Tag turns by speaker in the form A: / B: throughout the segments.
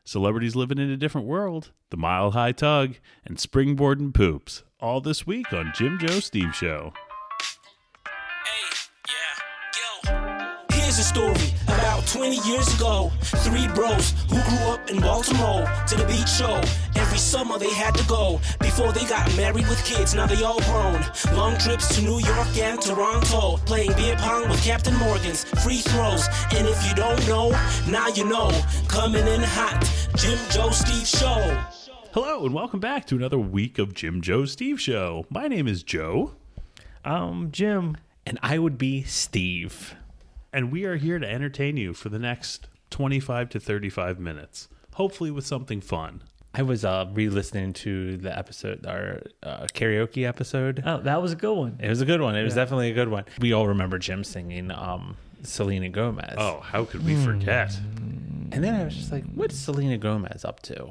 A: celebrities living in a different world, the Mile High Tug, and springboarding poops. All this week on Jim, Joe, Steve Show.
B: Here's a story about 20 years ago. Three bros who grew up in Baltimore to the beach show. Every summer they had to go before they got married with kids. Now they all grown. Long trips to New York and Toronto. Playing beer pong with Captain Morgan's. Free throws. And if you don't know, now you know. Coming in hot. Jim, Joe, Steve Show.
A: Hello and welcome back to another week of Jim, Joe, Steve Show. My name is Joe.
C: I'm Jim.
D: And I would be Steve.
A: And we are here to entertain you for the next 25 to 35 minutes, hopefully with something fun.
D: I was re-listening to the episode, our karaoke episode.
C: Oh, that was a good one.
D: It was a good one. It was definitely a good one. We all remember Jim singing Selena Gomez.
A: Oh, how could we forget?
D: And then I was just like, what's Selena Gomez up to?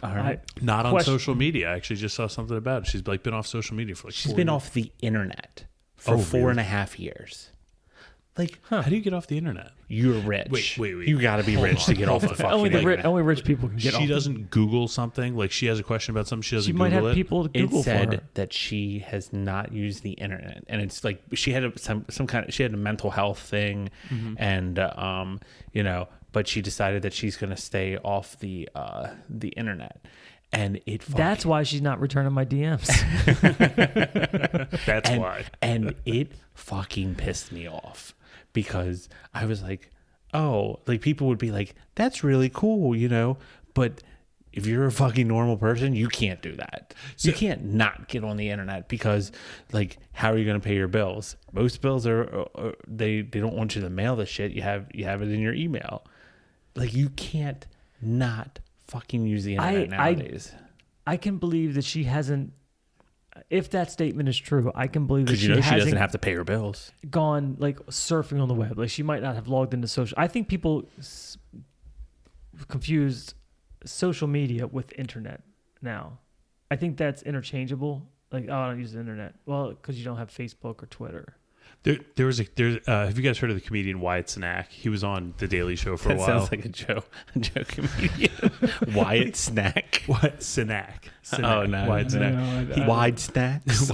D: All right.
A: Not on social media. I actually just saw something about it. She's like been off social media for like
D: She's been off the internet for 4.5 years. Like,
A: how do you get off the internet?
D: You're rich.
A: Wait.
D: You got to be rich to get off the fucking internet.
C: Only rich people can get off.
A: She doesn't Google something. Like, she has a question about something. She doesn't Google it.
C: She might have people to Google
D: it said
C: for her.
D: that she has not used the internet, and it's like she had some kind of, she had a mental health thing, and but she decided that she's going to stay off the internet. And
C: that's why she's not returning my DMs.
A: That's why.
D: And it fucking pissed me off because I was like, oh, like people would be like, that's really cool, but if you're a fucking normal person, you can't do that. You can't not get on the internet because, like, how are you going to pay your bills? Most bills are they don't want you to mail the shit. You have it in your email. Like, you can't not fucking use the internet nowadays.
C: I can believe that she hasn't. If that statement is true, I can believe that she
D: doesn't have to pay her bills.
C: Gone like surfing on the web. Like, she might not have logged into social. I think people confused social media with internet now. I think that's interchangeable. Like, oh, I don't use the internet. Well, because you don't have Facebook or Twitter.
A: Have you guys heard of the comedian Wyatt Snack? He was on The Daily Show for a while.
D: That sounds like a Joe comedian. Wyatt Snack.
A: What? Snack.
D: Oh, no.
A: Wyatt Snack.
D: Wide Snacks.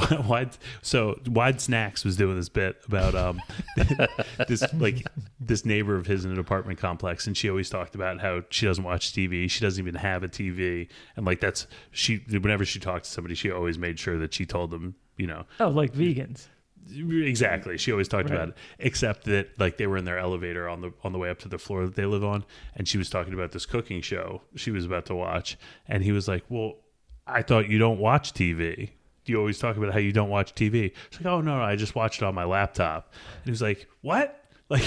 A: So Wide Snacks was doing this bit about this neighbor of his in an apartment complex, and she always talked about how she doesn't watch TV. She doesn't even have a TV. And whenever she talked to somebody, she always made sure that she told them,
C: Oh, like vegans.
A: Exactly. She always talked about it, except that like they were in their elevator on the way up to the floor that they live on, and she was talking about this cooking show she was about to watch, and he was like, "Well, I thought you don't watch TV. You always talk about how you don't watch TV." She's like, "Oh no, I just watched it on my laptop." And he was like, "What? Like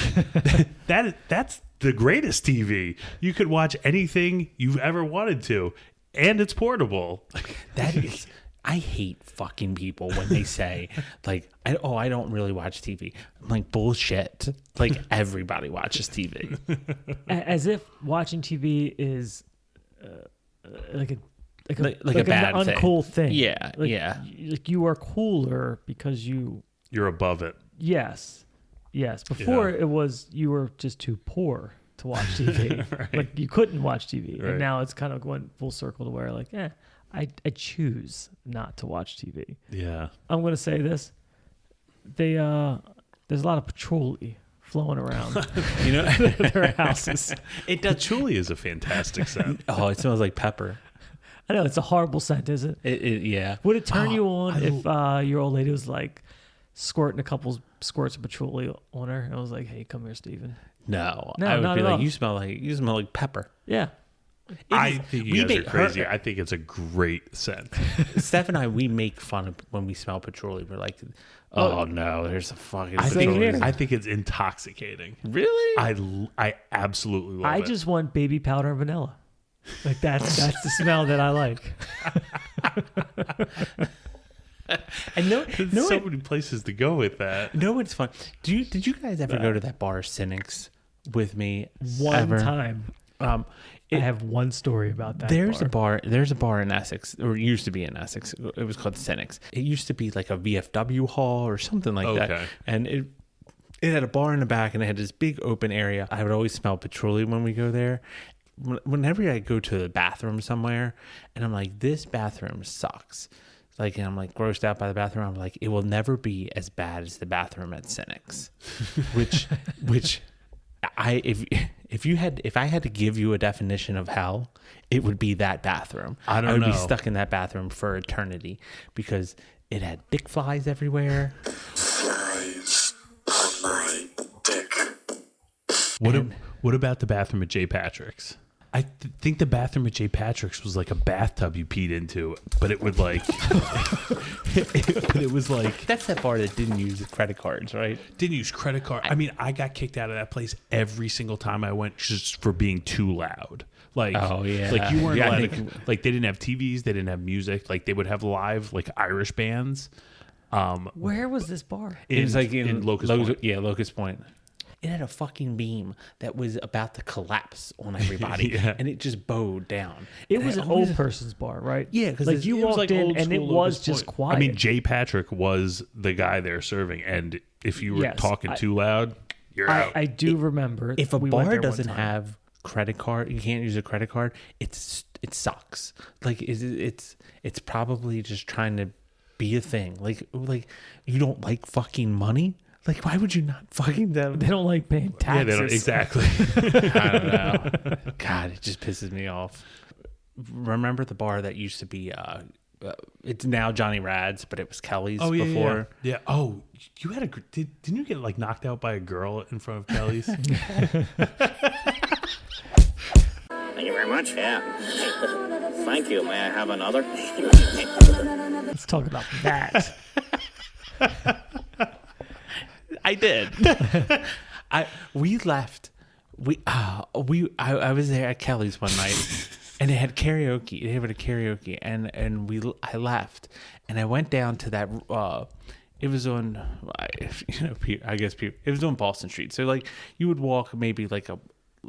A: that's the greatest TV. You could watch anything you've ever wanted to, and it's portable."
D: That is. I hate fucking people when they say, like, I don't really watch TV. I'm like, bullshit. Like, everybody watches TV.
C: As if watching TV is like a
D: bad
C: an uncool thing.
D: Yeah, yeah.
C: Like, you are cooler because
A: you're above it.
C: Yes. Before it was you were just too poor to watch TV. Right. Like, you couldn't watch TV. Right. And now it's kind of going full circle to where, like, I choose not to watch TV.
A: Yeah.
C: I'm going to say this. There's a lot of patchouli flowing around their houses.
A: It does. Patchouli is a fantastic scent.
D: Oh, it smells like pepper.
C: I know, it's a horrible scent, isn't it?
D: Yeah.
C: Would it turn you on if your old lady was like squirting a couple squirts of patchouli on her and was like, "Hey, come here, Stephen"?
D: No, I would be like, "You smell like pepper."
C: Yeah.
A: I think you guys are crazy. I think it's a great scent.
D: Steph and I, we make fun of when we smell patchouli. We're like, oh no, there's a fucking
A: patchouli. I think it's intoxicating.
D: Really?
A: I absolutely love it.
C: I just want baby powder and vanilla. Like, that's the smell that I like.
A: And there's so many places to go with that.
D: No, it's fun. Did you guys ever go to that bar Cynics with me?
C: One time. I have one story about that.
D: There's a bar in Essex, or it used to be in Essex. It was called Cynics. It used to be like a VFW hall or something like that. And it had a bar in the back, and it had this big open area. I would always smell patchouli when we go there. whenever I go to the bathroom somewhere and I'm like, this bathroom sucks. Like, and I'm like grossed out by the bathroom. I'm like, it will never be as bad as the bathroom at Cynics, which if I had to give you a definition of hell, it would be that bathroom.
A: I
D: would
A: know.
D: be stuck in that bathroom for eternity because it had dick flies everywhere.
E: Flies on my dick.
A: What about the bathroom at J. Patrick's? I think the bathroom at J. Patrick's was like a bathtub you peed into, but it would like, but it was like,
D: That's that bar that didn't use credit cards, right?
A: didn't use credit card. I mean, I got kicked out of that place every single time I went just for being too loud. Like,
D: Oh, yeah.
A: like you weren't
D: Yeah, I
A: allowed
D: think-
A: to, like they didn't have TVs, they didn't have music. Like they would have live like Irish bands.
C: Where was this bar?
D: It was like
A: in Locust Point.
D: Yeah, Locust Point. It had a fucking beam that was about to collapse on everybody,
A: Yeah.
D: and it just bowed down.
C: It
D: And
C: was
D: I
C: an
D: always-
C: old person's bar, right?
D: Yeah, 'cause
C: like
D: it's-
C: you
D: it was
C: walked
D: like
C: in
D: old
C: and it
D: school
C: was
D: Locust
C: just
D: Point.
C: quiet.
A: I mean, J. Patrick was the guy there serving, and if you were
C: Yes,
A: talking
C: I-
A: too loud, you're out.
C: I do remember
D: If a
C: we went
D: bar
C: there one
D: doesn't
C: time.
D: have credit card, you can't use a credit card. It sucks. Like it's probably just trying to be a thing. Like you don't like fucking money. Like why would you not fucking them?
C: They don't like paying
A: Yeah,
C: taxes.
A: they don't exactly.
D: I don't know. God, it just pisses me off. Remember the bar that used to be it's now Johnny Rad's, but it was Kelly's before.
A: Yeah. Oh, you had didn't you get like knocked out by a girl in front of Kelly's?
F: Thank you very much. Yeah. Thank you. May I have another?
C: Let's talk about that.
D: I did. We left. I was there at Kelly's one night, and they had karaoke. They had a karaoke, and I left, and I went down to that. It was on, I guess it was on Boston Street. So like you would walk maybe like a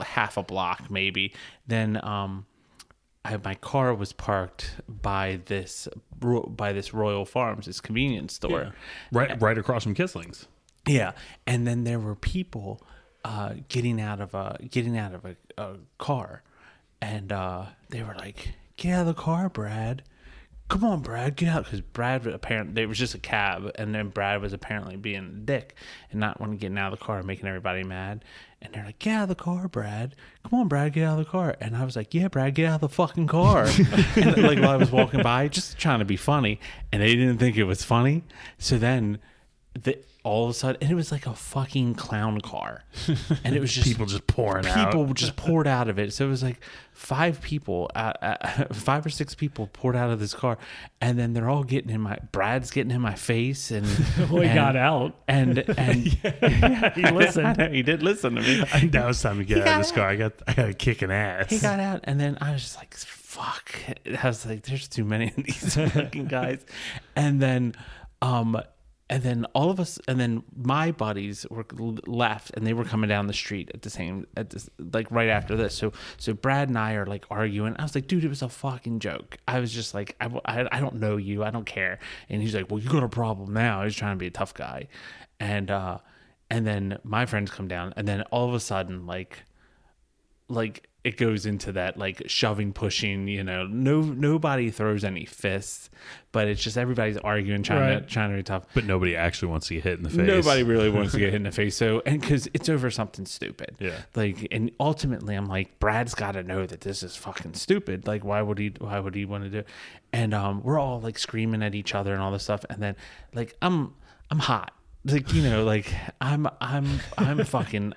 D: half a block, maybe. Then my car was parked by this Royal Farms, this convenience store.
A: right across from Kisling's.
D: Yeah, and then there were people getting out of a car, and they were like, "Get out of the car, Brad! Come on, Brad, get out!" Because Brad apparently there was just a cab, and then Brad was apparently being a dick and not wanting to get out of the car and making everybody mad. And they're like, "Get out of the car, Brad! Come on, Brad, get out of the car!" And I was like, "Yeah, Brad, get out of the fucking car!" And like while I was walking by, just trying to be funny, and they didn't think it was funny. So then all of a sudden, and it was like a fucking clown car, and it was just
A: People just pouring out.
D: people just poured out of it. So it was like 5 or 6 people poured out of this car, and then they're all Brad's getting in my face, and
C: Well, he got out.
D: and
C: He listened.
D: I know, he did listen to me.
A: Now it's time to get out of this car. I got to kick an ass.
D: He got out, and then I was just like, "Fuck!" I was like, "There's too many of these fucking guys," and then all of us, and then my buddies were left, and they were coming down the street like right after this. So Brad and I are like arguing. I was like, "Dude, it was a fucking joke." I was just like, I don't know you, I don't care. And he's like, "Well, you got a problem now." He's trying to be a tough guy, and then my friends come down, and then all of a sudden, like it goes into that like shoving, pushing, nobody throws any fists, but it's just everybody's arguing, trying to be tough.
A: But nobody actually wants to get hit in the face.
D: Nobody really wants to get hit in the face. So, and because it's over something stupid.
A: Yeah.
D: Like, and ultimately I'm like, Brad's got to know that this is fucking stupid. Like, why would he want to do it? And we're all like screaming at each other and all this stuff. And then like, I'm hot. Like, like I'm fucking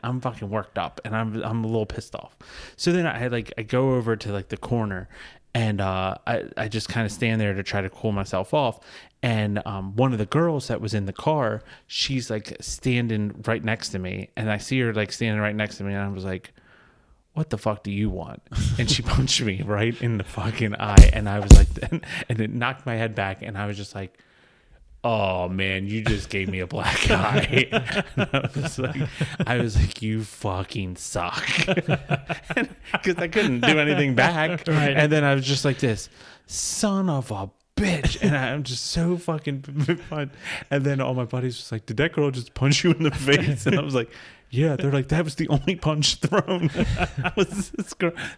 D: worked up, and I'm a little pissed off. So then I go over to like the corner, and I just kind of stand there to try to cool myself off. And one of the girls that was in the car, she's like standing right next to me, and I see her like standing right next to me, and I was like, "What the fuck do you want?" And she punched me right in the fucking eye, and I was like, and it knocked my head back, and I was just like, "Oh man, you just gave me a black eye." I was like, "You fucking suck," because I couldn't do anything back.
C: Right.
D: And then I was just like, "This son of a bitch. And I'm just so fucking fun. And then all my buddies was like, did that girl just punch you in the face? And I was like, yeah. They're like, that was the only punch thrown. Was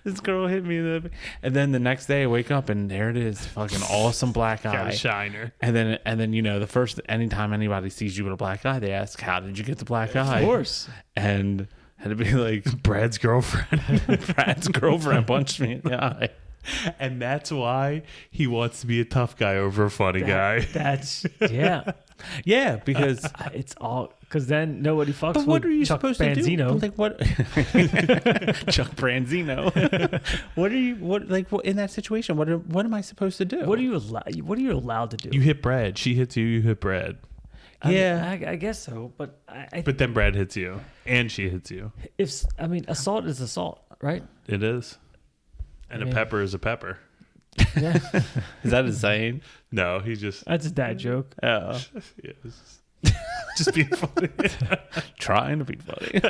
D: this girl hit me in the face. And then the next day I wake up and there it is, fucking awesome black eye.
A: Got a shiner.
D: And then you know, anytime anybody sees you with a black eye, they ask, how did you get the black eye?
C: Of course.
D: And had to be like,
A: Brad's girlfriend.
D: Brad's girlfriend punched me in the eye.
A: And that's why he wants to be a tough guy over a funny guy.
C: That's yeah.
D: Yeah, because
C: It's all because then nobody fucks
D: but what
C: with
D: are you
C: Chuck
D: supposed
C: Benzino.
D: to do? But like what? Chuck Branzino. What in that situation? What am I supposed to do?
C: What are you allowed to do?
A: You hit Brad. She hits you. You hit Brad.
C: I guess so, but
A: But then Brad hits you, and she hits you.
C: assault is assault, right?
A: It is. And a pepper is a pepper.
C: Yeah,
D: Is that a saying?
A: No, he just.
C: that's a dad joke.
D: Oh,
A: Yeah, just being funny.
D: trying to be funny.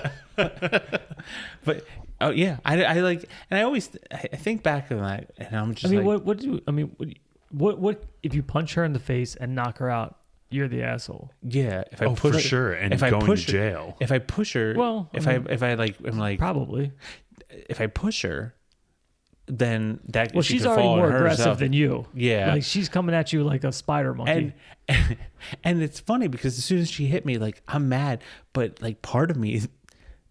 D: But oh yeah, I like, and I think back on that, and I'm just.
C: What if you punch her in the face and knock her out? You're the asshole.
D: Yeah, if I
A: Oh,
D: push
A: for
D: her,
A: sure, and
D: if I
A: going
D: push
A: to
D: her-
A: jail.
D: If I push her,
C: Well,
D: if
C: I mean,
D: I like, I'm like,
C: Probably.
D: if I push her, then that
C: Well,
D: she
C: she's
D: could
C: already
D: fall on
C: more
D: her
C: aggressive
D: herself.
C: than you.
D: Yeah.
C: like she's coming at you like a spider monkey.
D: And it's funny because as soon as she hit me, like I'm mad, but like part of me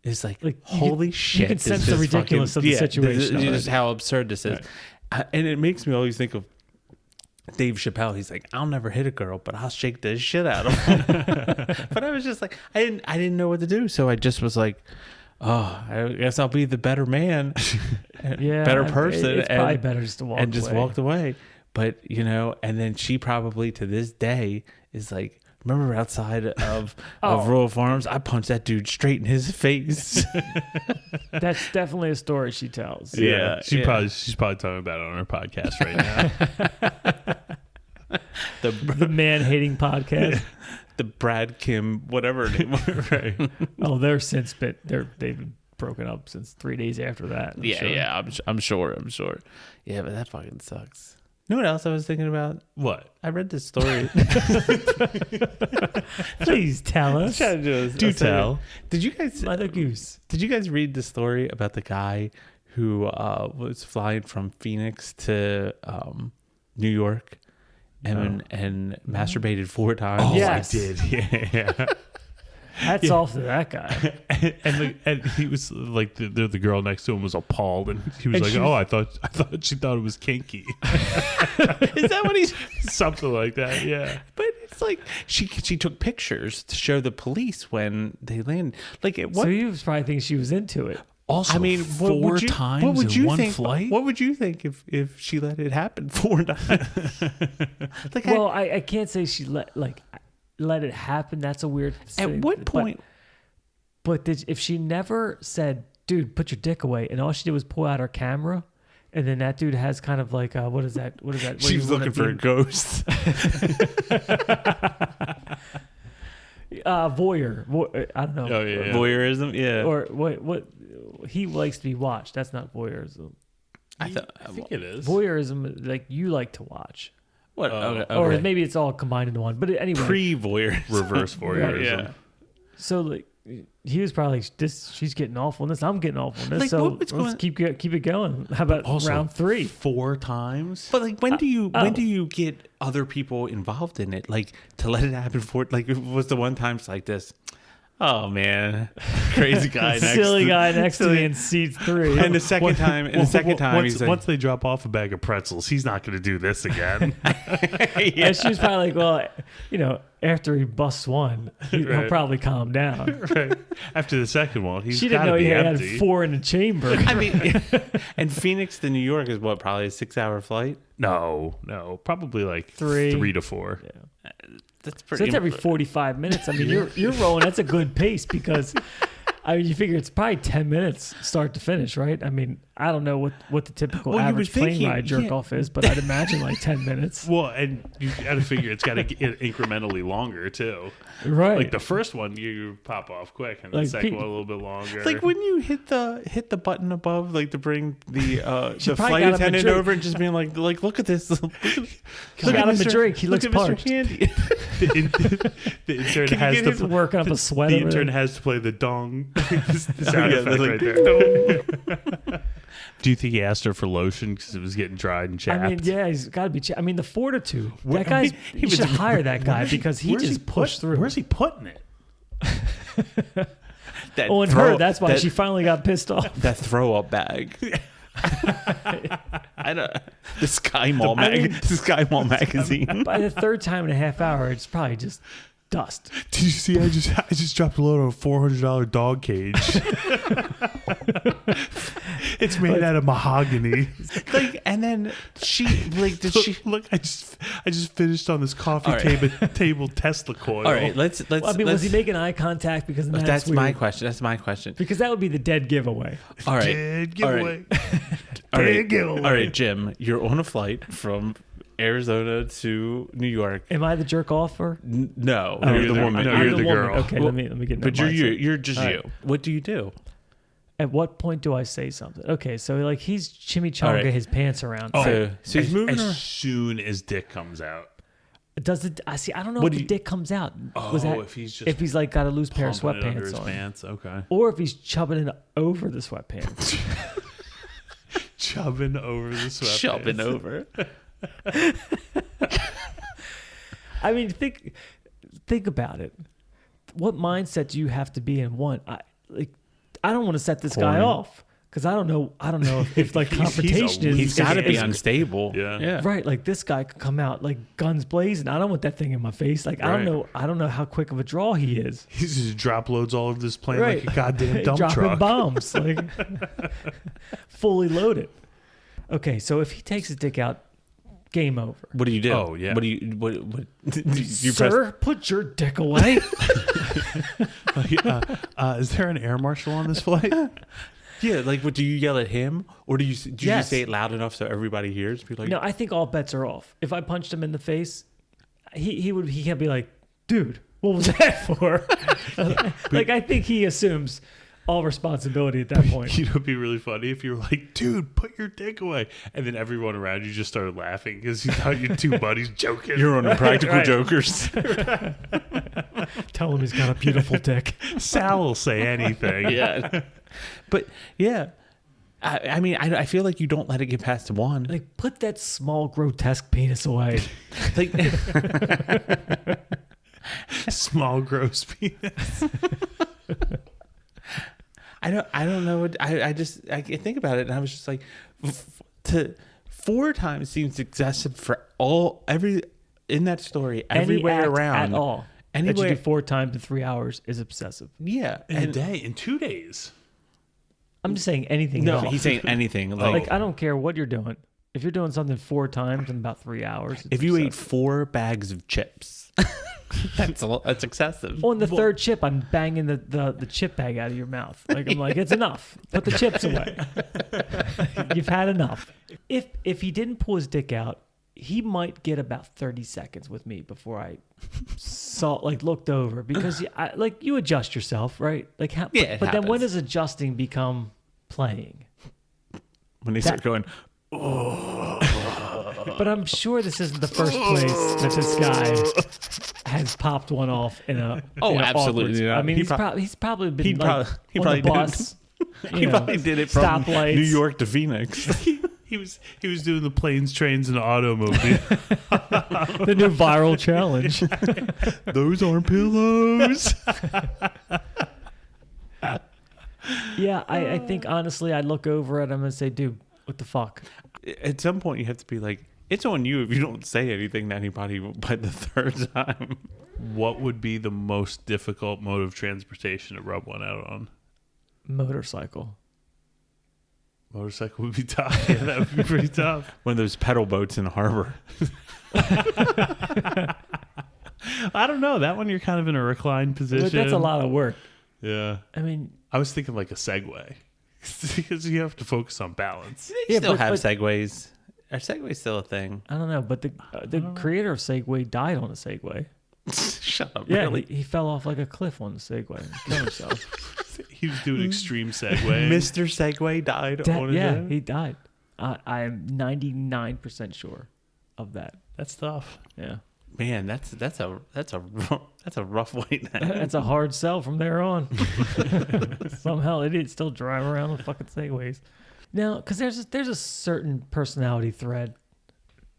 D: is like holy shit!
C: You can
D: this
C: sense the
D: is
C: ridiculous
D: fucking-
C: of the situation.
D: This is how absurd this is, and it makes me always think of Dave Chappelle. He's like, I'll never hit a girl, but I'll shake the shit out of her. But I was just like, I didn't know what to do, so I just was like, oh, I guess I'll be the better man, better person,
C: It's probably better just to walk
D: and just
C: away.
D: walked away. But you know, and then she probably to this day is like, remember outside of Royal Farms, I punched that dude straight in his face.
C: That's definitely a story she tells.
D: Yeah,
A: she's
D: yeah.
A: probably talking about it on her podcast right now.
C: The man hating podcast.
D: The Brad Kim, whatever name. Right.
C: Oh, they've been broken up since 3 days after that.
D: I'm sure. Yeah, but that fucking sucks. You know what else I was thinking about?
A: What?
D: I read this story.
C: Please tell us.
A: Do tell.
D: Did you guys
C: Mother Goose.
D: Did you guys read the story about the guy who was flying from Phoenix to New York and masturbated 4 times?
A: Oh,
C: Yes.
A: I did. Yeah.
C: Hats off to that guy.
A: and he was like the girl next to him was appalled, and he was
D: And
A: like,
D: she-
A: "Oh, I thought she thought it was kinky."
D: Is that what he's?
A: Something like that. Yeah.
D: But it's like she took pictures to show the police when they landed. Like at what?
C: So he was probably thinking she was into it.
A: Also,
D: I mean, what
A: 4
D: would you,
A: times
D: what would
A: in
D: you
A: one
D: think?
A: flight.
D: What would you think if she let it happen 4 times? Like,
C: Well, I can't say she let it happen. That's a weird thing.
D: at what point?
C: But if she never said, "Dude, put your dick away," and all she did was pull out her camera, and then that dude has kind of like what is that? What is that?
D: She was looking for a ghost.
C: Voyeur. I don't know.
A: Oh yeah.
D: Voyeurism. Yeah.
C: Or what? He likes to be watched. That's not voyeurism.
D: I thought.
A: I think it is.
C: Voyeurism, like you like to watch,
D: What? Okay.
C: or maybe it's all combined into one. But anyway,
D: Pre-voyeurism.
A: Reverse voyeurism.
D: Yeah.
C: so like he was probably like, this. She's getting awfulness. I'm getting awfulness.
D: Like,
C: so
D: what's
C: let's keep it going. How about
A: Also,
C: round 3?
A: 4 times.
D: But like, when do you get other people involved in it? Like to let it happen for like it was the one time it's like this. Oh man, crazy guy next
C: Silly
D: to,
C: guy next to me in seat 3.
D: And the second time,
A: once,
D: he's like,
A: once they drop off a bag of pretzels, he's not going to do this again.
C: And she was probably like, well, you know, after he busts one, he'll
A: Right.
C: probably calm down.
A: Right. After the second one, he's
C: She didn't
A: got to
C: know he
A: be
C: had
A: empty.
C: 4 in the chamber.
D: I mean, and Phoenix to New York is what, probably a 6-hour flight?
A: No, probably like
C: 3.
A: 3 to 4.
D: That's
C: So
D: pretty.
C: that's every 45 minutes. I mean, you're rolling. That's a good pace because, I mean, you figure it's probably 10 minutes start to finish, right? I mean, I don't know what the typical
D: Well, you
C: average
D: were thinking-
C: plane ride jerk
D: yeah.
C: off is, but I'd imagine like 10 minutes.
A: Well, and you got to figure it's got to get incrementally longer too.
C: Right.
A: Like the first one, you pop off quick, and the
C: Like,
A: second one a little bit longer.
D: Like when you hit the button above, like to bring the
C: probably
D: flight
C: got him a
D: attendant
C: drink.
D: over and just being like look at this. Look
C: got him a drink. He looks
D: look at Mr.
C: parched.
D: Candy.
A: the intern
D: Can you
A: has
D: get
A: to
D: his
C: working up a sweat
A: The
C: over
A: intern
C: there.
A: has to play the dong sound
D: yeah,
A: effect
D: like,
A: right there. Do you think he asked her for lotion because it was getting dried and chapped?
C: I mean, yeah, he's got to be. I mean, the fortitude. That guy's. You should hire that guy because he just pushed through.
A: Where's he putting it?
D: That
C: Oh, and her. That's why she finally got pissed off.
D: that throw up bag. I don't. The Sky Mall the Sky Mall magazine.
C: By the third time in a half hour, it's probably just dust.
A: Did you see? I just dropped a load on a $400 dog cage. It's made out of mahogany.
D: Like, and then she like did she?
A: Look, I just finished on this coffee
D: All right.
A: table Tesla coil.
D: All right, let's.
C: Well, I mean, was he making eye contact? Because then
D: That's
C: weird.
D: my question. That's my question.
C: Because that would be the dead giveaway.
D: All right.
A: Dead
D: All
A: giveaway.
D: right. All right.
A: Dead giveaway.
D: All right, Jim. You're on a flight from Arizona to New York.
C: Am I the jerk offer?
D: No,
C: Oh,
D: you're the woman.
A: no,
C: I'm
A: you're
C: the
A: the
C: woman.
A: girl.
C: Okay,
D: Well,
C: let me get. In
D: But
C: that mindset.
D: you're just
C: All
D: you.
C: right.
D: What do you do?
C: At what point do I say something? Okay, so like he's chimichanga
D: All right.
C: his pants around.
D: So he's moving
A: as
D: around.
A: soon as dick comes out.
C: Does it? I see. I don't know
D: What
C: if
D: do
C: the
D: you-
C: dick comes out.
A: Oh, if he's
C: like got a loose pair of
A: Pumping it under
C: sweatpants
A: his
C: on,
A: pants. Okay.
C: or if he's chubbing it over the sweatpants.
A: Chubbing over the sweatpants.
D: Shoving over.
C: I mean, think about it. What mindset do you have to be in? One, I don't want to set this guy
D: Horny.
C: off because I don't know if like confrontation is.
D: He's got to be
C: is-
D: unstable.
A: Yeah.
C: Right, like this guy could come out like guns blazing. I don't want that thing in my face. Like
A: Right.
C: I don't know how quick of a draw he is.
A: He's just drop loads all over this plane
C: Right,
A: like a goddamn dump
C: dropping
A: truck.
C: bombs, like fully loaded. Okay, so if he takes his dick out, game over.
D: What do you do?
A: Oh, yeah.
D: What do you? What you
C: Sir, put your dick away.
A: Is there an air marshal on this flight?
D: Yeah, like what do you yell at him, or do you
C: Yes.
D: just say it loud enough so everybody hears? Be like,
C: No, I think all bets are off. If I punched him in the face, he can't be like, dude, what was that for? Like I think he assumes all responsibility at that point.
A: You know, it'd be really funny if you were like, dude, put your dick away. And then everyone around you just started laughing because you thought your two buddies joking.
D: you're on Impractical
C: Right.
D: Jokers.
C: Tell him he's got a beautiful dick.
A: Sal will say anything.
D: Yeah, but yeah, I mean, I feel like you don't let it get past one.
C: Like put that small grotesque penis away.
D: Like,
A: Small gross penis.
D: I don't know. I think about it, and I was just like, to 4 times seems excessive for every in that story,
C: Any
D: everywhere
C: act
D: around
C: at all. That you
D: Anywhere,
C: do 4 times in 3 hours is obsessive.
D: yeah.
A: In a
D: And
A: day, in 2 days.
C: I'm just saying anything.
D: no,
C: at all.
D: he's saying anything.
C: like I don't care what you're doing. If you're doing something 4 times in about 3 hours, it's
D: if you ate
C: obsessive.
D: 4 bags of chips, that's excessive.
C: On the third chip, I'm banging the chip bag out of your mouth. Like I'm like, it's enough. Put the chips away. You've had enough. If he didn't pull his dick out, he might get about 30 seconds with me before I looked over because you adjust yourself, right? Like how,
D: Yeah,
C: but then when
D: happens.
C: does adjusting become playing?
D: When they start going,
C: But I'm sure this isn't the first place that this guy has popped one off in a.
D: Oh,
C: in a
D: absolutely
C: awkward-
D: not.
C: I mean,
D: He
C: he's probably been
D: he
C: like,
D: probably
C: on the bus.
D: he probably did it from
C: stoplights.
D: New York to Phoenix.
A: He was doing the planes, trains, and automobile.
C: The new viral challenge.
A: Those aren't pillows.
C: Yeah, I think honestly, I'd look over at him and say, dude, what the fuck?
D: At some point, you have to be like, it's on you if you don't say anything to anybody by the 3rd time.
A: What would be the most difficult mode of transportation to rub one out on?
C: Motorcycle.
A: Motorcycle would be tough. Yeah, that would be pretty tough.
D: One of those pedal boats in the harbor.
A: I don't know. That one you're kind of in a reclined position.
C: But that's a lot of work.
A: Yeah.
C: I mean,
A: I was thinking like a Segway. because you have to focus on balance.
D: They still
C: but-
D: have
C: but-
D: Segways. Are Segways still a thing?
C: I don't know, but the creator of Segway died on a Segway.
D: Shut up.
C: Yeah,
D: Really?
C: he fell off like a cliff on the Segway and killed himself.
A: He was doing extreme segue.
D: Mr. Segway died on his own?
C: He died. I am 99% sure of that.
A: That's tough.
C: Yeah,
D: Man, that's a rough way to end.
C: that's a hard sell from there on. Somehow they did still drive around with fucking Segways. Now, because there's a certain personality thread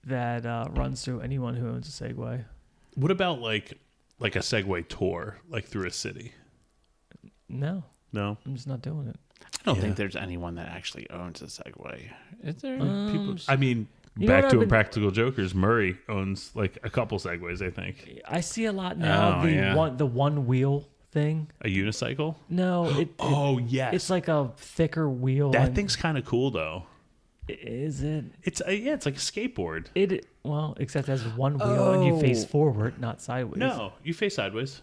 C: that runs through anyone who owns a Segway.
A: What about like a Segway tour, like through a city?
C: No,
A: No.
C: I'm just not doing it.
D: I don't
A: Yeah.
D: think there's anyone that actually owns a Segway. Is there?
A: People. I mean,
C: You know
A: back
C: what
A: to
C: I've been-
A: Impractical Jokers. Murray owns like a couple Segways, I think.
C: I see a lot now.
D: Oh,
C: The one wheel thing.
A: A unicycle.
C: No,
A: Oh yes,
C: it's like a thicker wheel.
A: that
C: and-
A: thing's kind of cool though.
C: Is it?
A: It's it's like a skateboard.
C: Well, except it has one wheel and you face
D: Oh.
C: forward, not sideways.
A: No, you face sideways.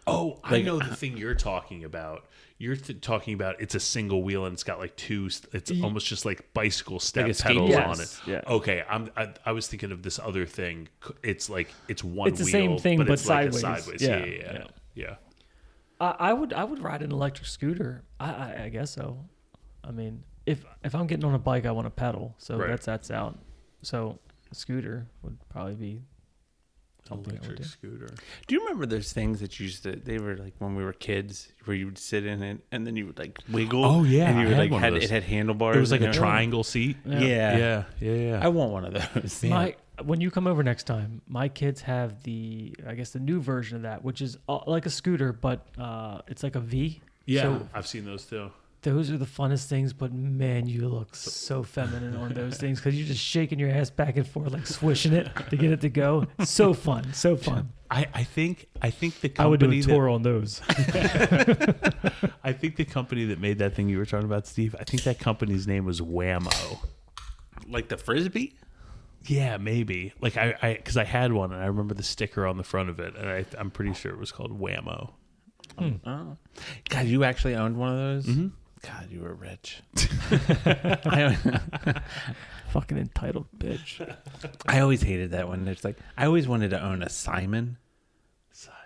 A: Oh, I
D: Like-
A: know the thing you're talking about. You're talking about it's a single wheel and it's got like two. It's almost just like bicycle step
D: Like a
A: pedals
D: skateboard.
A: on
C: Yes,
A: it.
C: yeah.
A: Okay, I was thinking of this other thing. It's like it's one.
C: It's the
A: wheel,
C: same thing, but
A: it's like a
C: sideways.
A: sideways.
C: Yeah,
A: Yeah.
C: I would ride an electric scooter. I guess so. I mean, if I'm getting on a bike, I want to pedal. So
A: Right.
C: that's out. So a scooter would probably be something I would
A: Electric
C: do.
A: scooter.
D: Do you remember those things that you used to? They were like when we were kids, where you would sit in it and then you would like wiggle.
A: Oh, yeah,
D: and you
A: I
D: would
A: had
D: like
A: one of those.
D: it had handlebars.
A: It was like
D: and
A: a
D: everything.
A: triangle seat.
D: Yeah.
A: Yeah.
D: I want one of those.
C: When you come over next time, my kids have the new version of that, which is like a scooter, but it's like a V.
A: Yeah,
C: So
A: I've seen those too.
C: those are the funnest things, but man, you look so feminine on those things because you're just shaking your ass back and forth, like swishing it to get it to go. So fun, so fun.
A: I think the company
C: I would do a tour on those.
A: I think the company that made that thing you were talking about, Steve, I think that company's name was Whammo.
D: Like the frisbee.
A: Yeah, maybe. Like because I had one and I remember the sticker on the front of it, and I'm pretty sure it was called Whammo.
D: Oh, God, you actually owned one of those.
A: Mm-hmm.
D: God, you were rich.
C: Fucking entitled bitch.
D: I always hated that one. There's like I always wanted to own a Simon.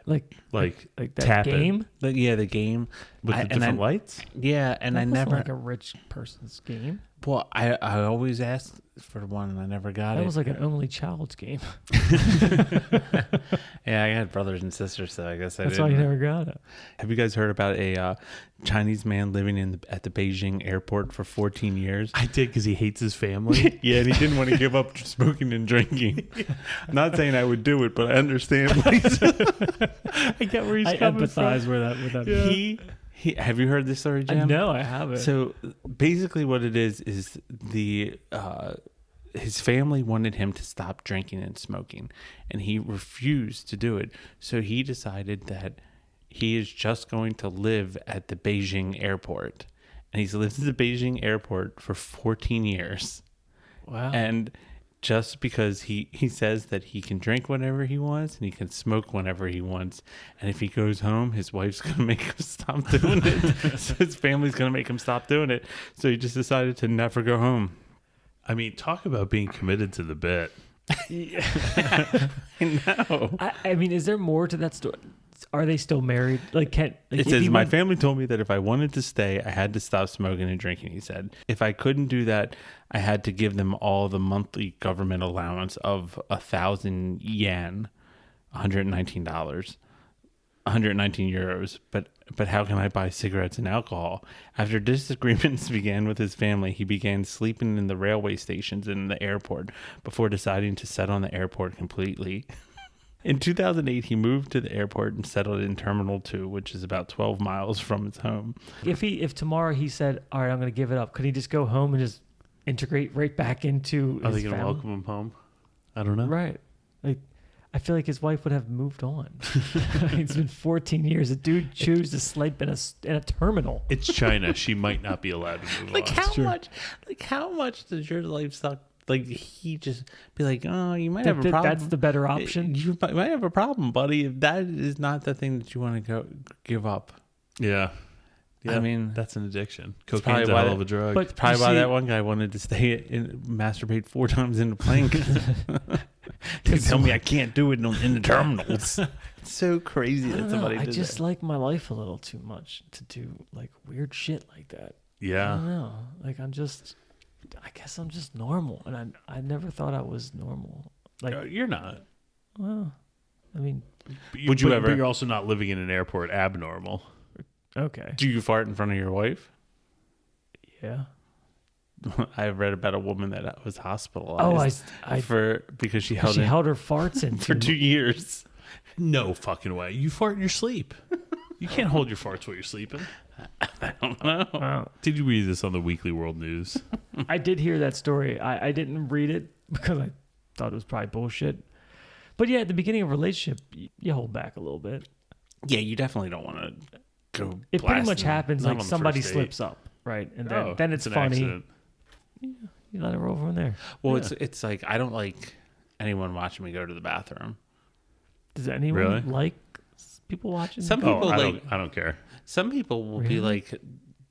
C: Like that
A: tap it.
C: game.
D: Like yeah, the game
A: With the different lights?
D: Yeah, and
C: That
D: I
C: wasn't
D: never.
C: like a rich person's game.
D: Well, I always asked for one and I never got
C: That
D: it.
C: was like an only child's game.
D: Yeah, I had brothers and sisters, so I guess I
C: That's
D: didn't.
C: why you never got it.
D: Have you guys heard about a Chinese man living at the Beijing airport for 14 years?
A: I did because he hates his family.
D: Yeah, and he didn't want to give up smoking and drinking. I'm not saying I would do it, but I understand. What he's,
A: I get where he's
C: I
A: coming
C: empathize
A: from.
C: with that.
D: he have you heard this story, Jim?
C: No, I haven't.
D: So basically, what it is the his family wanted him to stop drinking and smoking, and he refused to do it. So he decided that he is just going to live at the Beijing airport, and he's lived at the Beijing airport for 14 years.
C: Wow.
D: And just because he says that he can drink whenever he wants and he can smoke whenever he wants. And if he goes home, his wife's going to make him stop doing it. So his family's going to make him stop doing it. So he just decided to never go home.
A: I mean, talk about being committed to the bit.
D: No.
C: I mean, is there more to that story? Are they still married? Like,
D: It says, my family told me that if I wanted to stay, I had to stop smoking and drinking, he said. If I couldn't do that, I had to give them all the monthly government allowance of 1,000 yen, $119, 119 euros. But how can I buy cigarettes and alcohol? After disagreements began with his family, he began sleeping in the railway stations and in the airport before deciding to settle on the airport completely. In 2008, he moved to the airport and settled in Terminal 2, which is about 12 miles from his home.
C: If tomorrow he said, "All right, I'm going to give it up," could he just go home and just integrate right back into
A: Are
C: his
A: they going to
C: family?
A: welcome him home? I don't know.
C: Right. Like, I feel like his wife would have moved on. It's been 14 years. A dude choose to sleep in a terminal.
A: It's China. She might not be allowed to move on.
D: How much does your life suck? Like, he just be like, oh, you might have a problem.
C: That's the better option.
D: You might have a problem, buddy, if that is not the thing that you want to give up.
A: Yeah. Yeah,
D: I mean,
A: that's an addiction.
D: probably
A: Cocaine's a
D: why
A: hell of a drug.
C: But
D: probably
C: you
D: why
C: see-
D: that one guy wanted to masturbate 4 times in the plane. They tell me I can't do it in the terminals. It's so crazy
C: I
D: that
C: don't know.
D: somebody
C: I
D: did
C: just
D: that.
C: like my life a little too much to do like weird shit like that. I
A: yeah.
C: don't know. Like I guess I'm just normal, and I never thought I was normal. Like,
A: You're not.
C: well, I mean,
D: Would you ever-
A: But you're also not living in an airport abnormal.
C: okay,
D: Do you fart in front of your wife?
C: yeah.
D: I read about a woman that was hospitalized. Because she held
C: She
D: in
C: held her farts in
D: for 2 years.
A: No fucking way. You fart in your sleep. You can't hold your farts while you're sleeping.
D: I don't know.
C: Wow.
A: Did you read this on the Weekly World News?
C: I did hear that story. I didn't read it because I thought it was probably bullshit. But yeah, at the beginning of a relationship, you hold back a little bit.
D: Yeah, you definitely don't want to go.
C: It pretty much
D: blasting.
C: happens
A: Not
C: like
A: on the
C: somebody
A: first date.
C: slips up, right? And then it's
A: an
C: funny.
A: accident.
C: You let it roll from there.
D: Well,
A: Yeah.
D: it's like I don't like anyone watching me go to the bathroom.
C: Does anyone
A: Really?
C: like people watching?
D: Some
A: Oh,
D: people
A: I don't care.
D: Some people will be
C: Really?
D: like,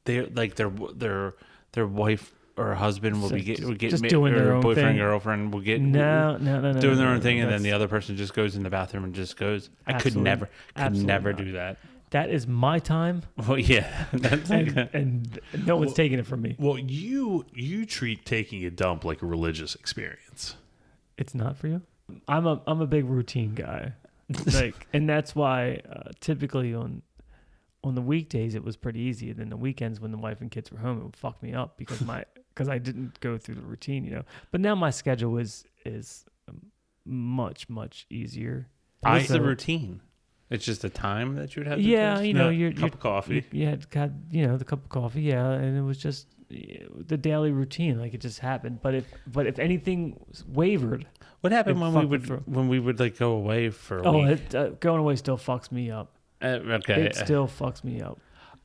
D: they like their wife or husband will
C: Just-
D: get
C: just doing their
D: or
C: own
D: boyfriend
C: thing.
D: girlfriend will get
C: No.
D: doing their own thing, and then
C: That's-
D: the other person just goes in the bathroom and just goes. I could
C: Absolutely-
D: never
C: absolutely not.
D: do that.
C: That is my time,
D: Well, yeah, that's
C: and no one's taking it from me.
A: Well, you treat taking a dump like a religious experience.
C: It's not for you. I'm a big routine guy, like, and that's why typically on the weekdays it was pretty easy. And then the weekends when the wife and kids were home, it would fuck me up because I didn't go through the routine, you know. But now my schedule is much easier.
D: What's the
C: So-
D: routine? It's just a time that you would have. To
C: Yeah,
D: test?
C: you know,
A: Yeah,
C: you're
A: cup of coffee.
C: You had the cup of coffee, yeah, and it was just the daily routine, like it just happened. But if anything wavered,
D: What happened
C: it
D: when
C: fucked
D: we would like go away for a
C: oh,
D: week?
C: going away still fucks me up.
D: Okay,
C: It still fucks me up.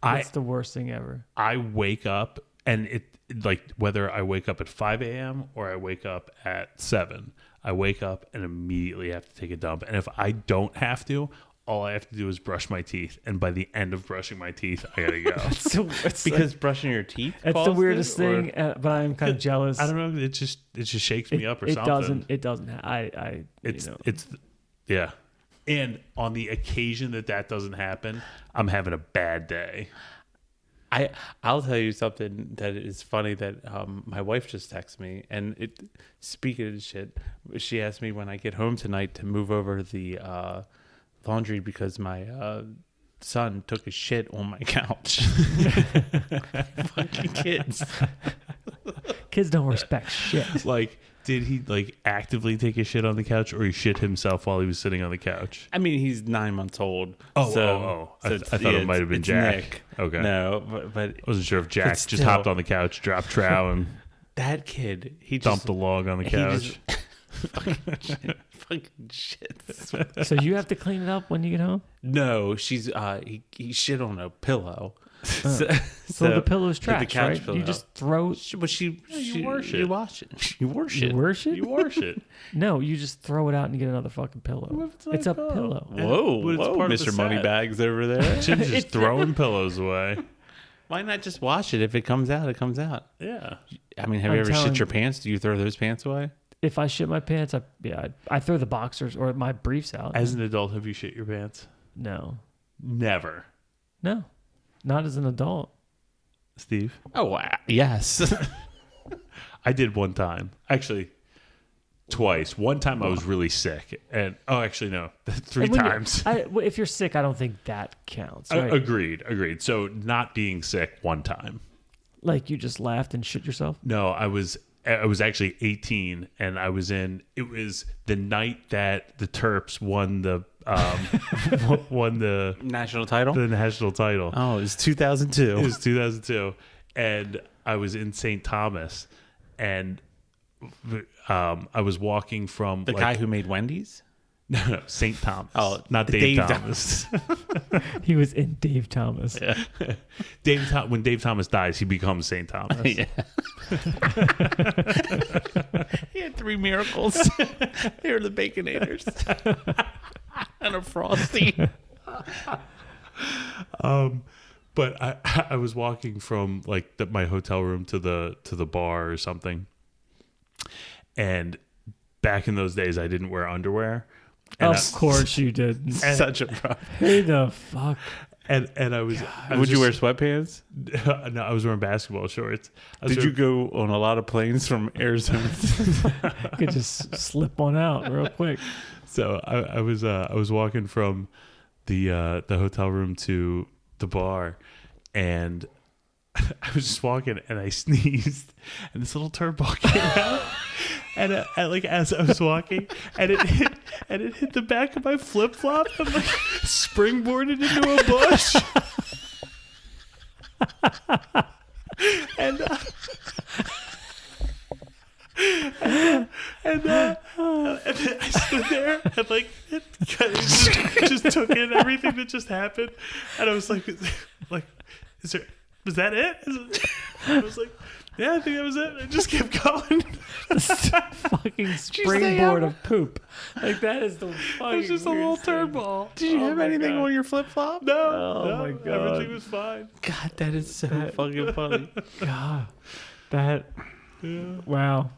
C: It's the worst thing ever.
A: I wake up and it like whether I wake up at 5 a.m. or I wake up at 7, I wake up and immediately have to take a dump. And if I don't have to, all I have to do is brush my teeth. And by the end of brushing my teeth, I gotta go.
C: So it's
D: because brushing your teeth.
C: it's the
D: caused
C: weirdest
D: it, or-
C: thing, but I'm kind of jealous.
A: I don't know. It just shakes me up or
C: it
A: something.
C: It doesn't. I
A: It's
C: you know,
A: it's yeah. And on the occasion that doesn't happen, I'm having a bad day.
D: I'll tell you something that is funny that my wife just texted me, and speaking of shit, she asked me when I get home tonight to move over the laundry because my son took a shit on my couch. Fucking kids.
C: kids don't respect shit.
A: Like, did he like actively take a shit on the couch, or he shit himself while he was sitting on the couch?
D: I mean, he's 9 months old.
A: Oh,
D: so
A: I
D: it's-
A: thought it might have been
D: it's
A: Jack.
D: Nick.
A: Okay.
D: No, but
A: I wasn't sure if Jack
D: But
A: just
D: still.
A: hopped on the couch, dropped trow, and
D: that kid, he just
A: dumped the log on the
D: he
A: couch.
D: fucking shit.
C: So you have to clean it up when you get home.
D: No, she's he shit on a pillow.
C: So the pillow's
D: the
C: trash,
D: couch
C: right?
D: pillow.
C: You just throw.
D: But she
A: wash it.
D: You wash it. You wash
C: You
D: it.
C: wash it?
A: You wash it.
C: No, you just throw it out and get another fucking pillow. It's a pillow.
D: Whoa,
A: But it's
D: whoa,
A: part of the
D: Mr.
A: set.
D: Moneybags over there.
A: Jim's just throwing pillows away.
D: Why not just wash it? If it comes out, it comes out.
A: Yeah.
D: I mean, have
C: I'm
D: you ever
C: telling
D: shit your
C: you.
D: pants? Do you throw those pants away?
C: If I shit my pants, I throw the boxers or my briefs out.
A: As an adult, have you shit your pants?
C: No,
A: Never.
C: not as an adult.
A: Steve?
D: Oh, yes.
A: I did one time. Actually, twice. One time I was really sick. And, actually, no. 3
C: And when
A: times.
C: if you're sick, I don't think that counts. Right?
A: Agreed. So not being sick one time.
C: Like you just laughed and shit yourself.
A: No, I was actually 18, and it was the night that the Terps won the
D: National title?
A: the national title.
D: Oh, it was 2002.
A: It was 2002, and I was in St. Thomas, and I was walking from
D: the guy who made Wendy's?
A: no, St. Thomas.
D: Oh,
A: not
D: Dave
A: Dave Thomas.
C: He was in Dave Thomas.
A: When Dave Thomas dies, he becomes St. Thomas.
D: Yeah. He had 3 miracles. They were the Baconators. And a Frosty.
A: But I was walking from like my hotel room to the bar or something, and back in those days I didn't wear underwear. And
C: of course you did.
D: Such a problem.
C: Who the fuck?
A: And I was.
D: Would you wear sweatpants?
A: No, I was wearing basketball shorts.
D: Did you go on a lot of planes from Arizona?
C: You could just slip one out real quick.
A: So I was walking from the hotel room to the bar, and I was just walking, and I sneezed, and this little turd ball came out, and like as I was walking, and it hit the back of my flip flop, and like springboarded into a bush, and then I stood there and like just took in everything that just happened, and I was like, was that it? I was like, yeah, I think that was it. I just kept going.
C: Fucking springboard of poop. Like that is the fucking.
A: It was just a little turd ball.
D: Did you have anything on your flip flop?
A: No,
C: Oh my God.
A: everything was fine.
D: God, that is so fucking funny.
C: God, that.
A: Yeah.
C: Wow.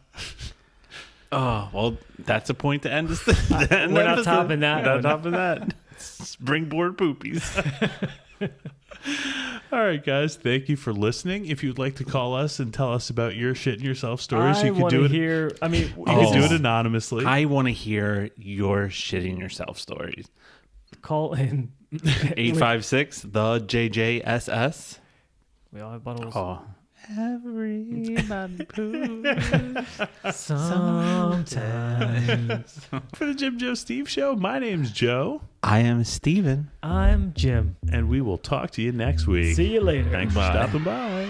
D: Oh well, that's a point to end this.
C: We're not topping that.
D: We're not topping that. Springboard poopies.
A: All right, guys. Thank you for listening. If you'd like to call us and tell us about your shit and yourself stories, you can do it.
C: You
A: You can do it anonymously.
D: I want to hear your shitting yourself stories.
C: call in.
D: 856 the JJSS.
C: We all have bottles.
D: Oh. Everybody poops.
C: Sometimes.
A: For the Jim Joe Steve Show, my name's Joe,
D: I am Steven.
C: I'm Jim.
A: and we will talk to you next week.
C: See you later.
A: Thanks for stopping by.